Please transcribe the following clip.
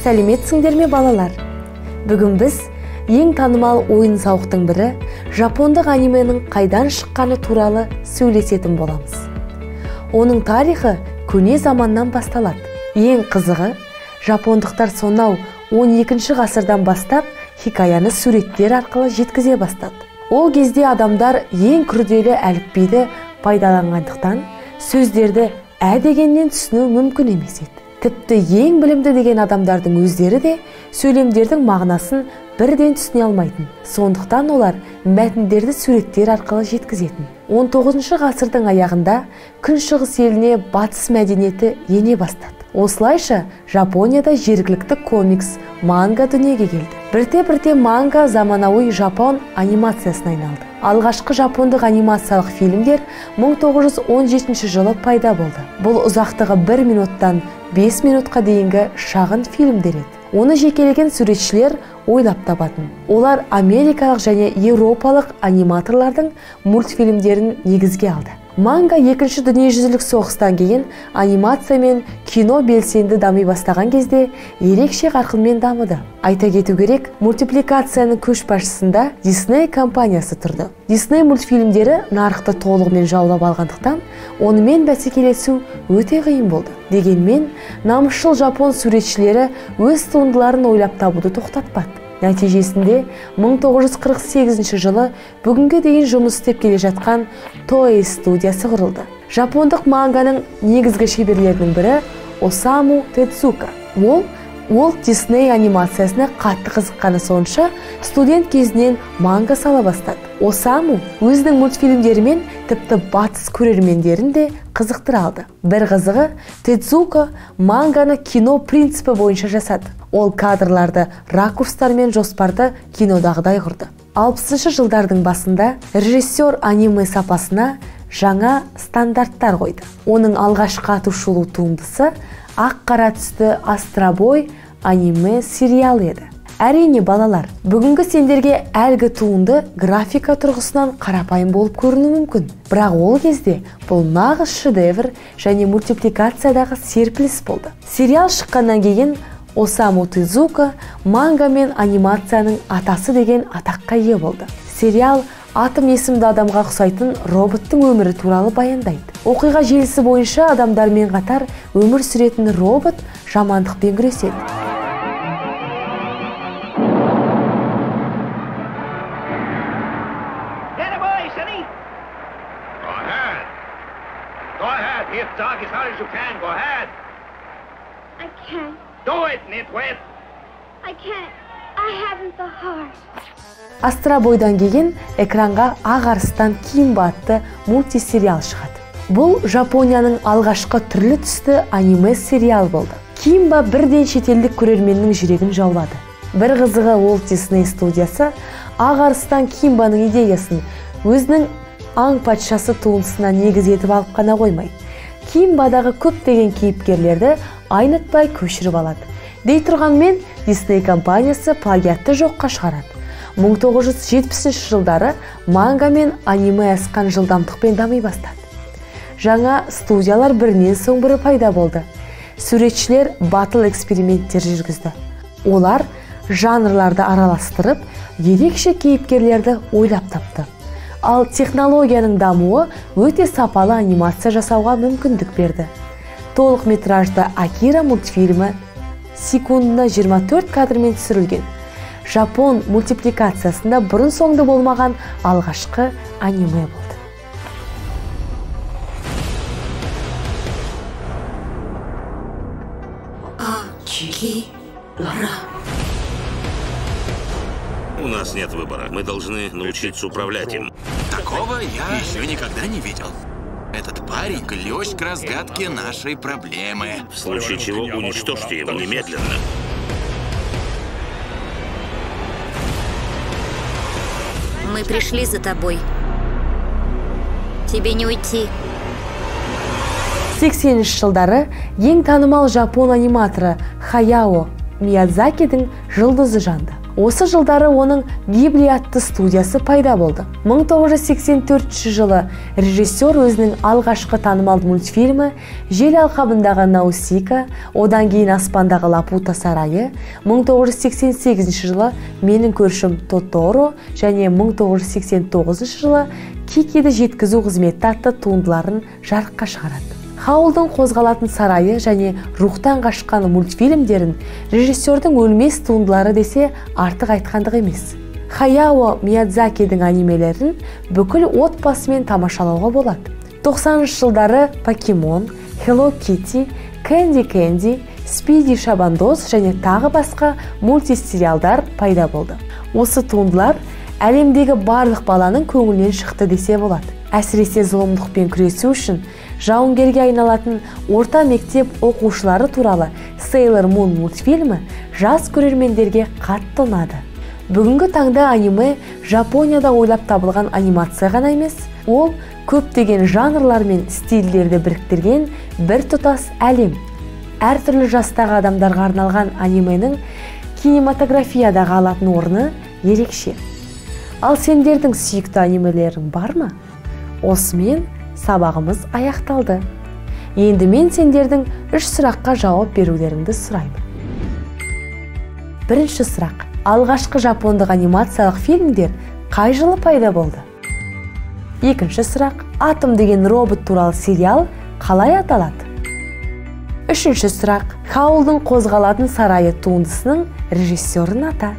Сәлеметсіңдер ме балалар? Бүгін біз ең танымал ойын-сауықтың бірі жапондық анименің қайдан шыққаны туралы сөйлесетін боламыз. Оның тарихы көне заманнан басталады. Ең қызығы, жапондықтар сонау 12-ші ғасырдан бастап хикаяны суреттер арқылы жеткізе бастады. Ол кезде адамдар ең күрделі әліпбиді пайдаланғандықтан сөздерді ә дегеннен түсіну мүмкін емес еді. Тіпті ең білімді деген адамдардың өздері де сөйлемдердің мағынасын бірден түсіне алмайтын. Сондықтан олар мәтіндерді суреттер арқылы жеткізетін. 19-шы ғасырдың аяғында күншығыс еліне батыс мәдениеті ене бастады. Осылайша Жапонияда жергілікті комикс, манга дүниеге келді. Бірте-бірте манга заманауи жапон анимациясына айналды. Алғашқы жапондық анимациялық фильмдер 1917 жылы пайда болды. Бұл ұзақтығы 1 минуттан 5 минутқа дейінгі шағын фильмдер еді. Оны жекелеген суретшілер ойлап табатын. Олар америкалық және еуропалық аниматорлардың мультфильмдерін негізге алды. Манга 2-ші дүниежүзілік соғыстан кейін анимация мен кино белсенді дами бастаған кезде ерекше қарқынмен дамыды. Айта кету керек, мультипликацияның көшбасшысында Disney компаниясы тұрды. Disney мультфильмдері нарықты толығымен жаулап алғандықтан, онымен бәсекелесу өте қиын болды. Дегенмен, намысшыл жапон суретшілері өз туындыларын ойлап табуды тоқтатпады. Нәтижесінде 1948 жылы бүгінге дейін жұмыс істеп келе жатқан Toei студиясы құрылды. Жапондық манганың негізгі шеберлерінің бірі Осаму Тедзука. Ол Walt Disney анимациясына қатты қызыққаны сонша студент кезінен манга сала бастады. Осаму өзінің мультфильмдерімен тіпті батыс көрермендерін де қызықтыра алды. Бір қызығы, Тедзука манганы кино принципі бойынша жасады. Ол кадрларды, ракурстар мен жоспарды кинодағыдай құрды. 60-шы жылдардың басында режиссер аниме сапасына жаңа стандарттар қойды. Оның алғашқы атышулы туындысы ақ-қара түсті Астробой аниме сериалы еді. Әрине балалар, бүгінгі сендерге әлгі туынды графика тұрғысынан қарапайым болып көріну мүмкін. Бірақ ол кезде бұл нағыз шедевр және мультипликациядағы серпіліс болды. Сериал шыққаннан кейін Осаму Тедзука манга мен анимацияның атасы деген атаққа ие болды. Сериал атом есімді адамға ұқсайтын роботтың өмірі туралы баяндайды. Оқиға желісі бойынша адамдармен қатар өмір сүретін робот жамандықпен күреседі. Астробойдан кейін экранға Ақ арыстан Кимба атты мультисериал шығады. Бұл Жапонияның алғашқы түрлі түсті аниме сериал болды. Кимба бірден шетелдік көрерменнің жүрегін жаулады. Бір қызығы, Walt Disney студиясы Ақ арыстан Кимбаның идеясын өзінің аң патшасы туындысына негіз етіп алып қана қоймай, Кимбадағы көптеген кейіпкерлерді айнытпай көшіріп алады. Дей тұрғанмен, Disney компаниясы плагиатты жоққа шығарады. 1970 жылдары манга мен аниме асқан жылдамдықпен дами бастады. Жаңа студиялар бірінен соң бірі пайда болды. Суретшілер батыл эксперименттер жүргізді. Олар жанрларды араластырып, ерекше кейіпкерлерді ойлап тапты. Ал технологияның дамуы өте сапалы анимация жасауға мүмкіндік берді. Толық метражды Акира мультфильмі секундына 24 кадрмен түсірілген. Жапон мультипликациясында бұрын соңды болмаған алғашқы аниме болды. У нас нет выбора. Мы должны научиться управлять им. Такого я еще никогда не видел. Этот парень — ключ к разгадке нашей проблемы. В случае чего уничтожьте его немедленно. Мы пришли за тобой. Тебе не уйти. 80-ші жылдары ең танымал жапон аниматоры Хаяо Миядзакидің жылдызы жанды. Осы жылдары оның Гибли атты студиясы пайда болды. 1984 жылы режиссер өзінің алғашқы танымал мультфильмі «Жел алқабындағы Наусика», одан кейін «Аспандағы Лапута сарайы», 1988 жылы «Менің көршім Тоторо» және 1989 жылы «Кикиді жеткізу қызметі» атты туындыларын жарыққа шығарады. Хаулдың қозғалатын сарайы және рухтан қашқан мультфильмдерін режиссердің өлмес туындылары десе артық айтқандық емес. Хаяо Миядзакидің анимелерін бүкіл отбасымен тамашалауға болады. 90-шы жылдары Покемон, Hello Kitty, Candy Candy, Speedy Шабандоз және тағы басқа мультисериалдар пайда болды. Осы туындылар әлемдегі барлық баланың көңілінен шықты десе болады. Әсіресе зұлымдықпен күресу үшін жауынгерге айналатын орта мектеп оқушылары туралы Sailor Moon мультфильмі жас көрермендерге қатты ұнады. Бүгінгі таңда аниме Жапонияда ойлап табылған анимация ғана емес, ол көптеген жанрлар мен стильдерді біріктірген бір тұтас әлем. Әртүрлі жастағы адамдарға арналған анименің кинематографиядағы алатын орны ерекше. Ал сендердің сүйікті анимелерің бар ма? Осымен сабағымыз аяқталды. Енді мен сендердің 3 сұраққа жауап берулеріңді сұраймын. Бірінші сұрақ. Алғашқы жапондық анимациялық фильмдер қай жылы пайда болды? Екінші сұрақ. Атом деген робот туралы сериал қалай аталады? Үшінші сұрақ. Хаулдың қозғалатын сарайы туындысының режиссерін ата.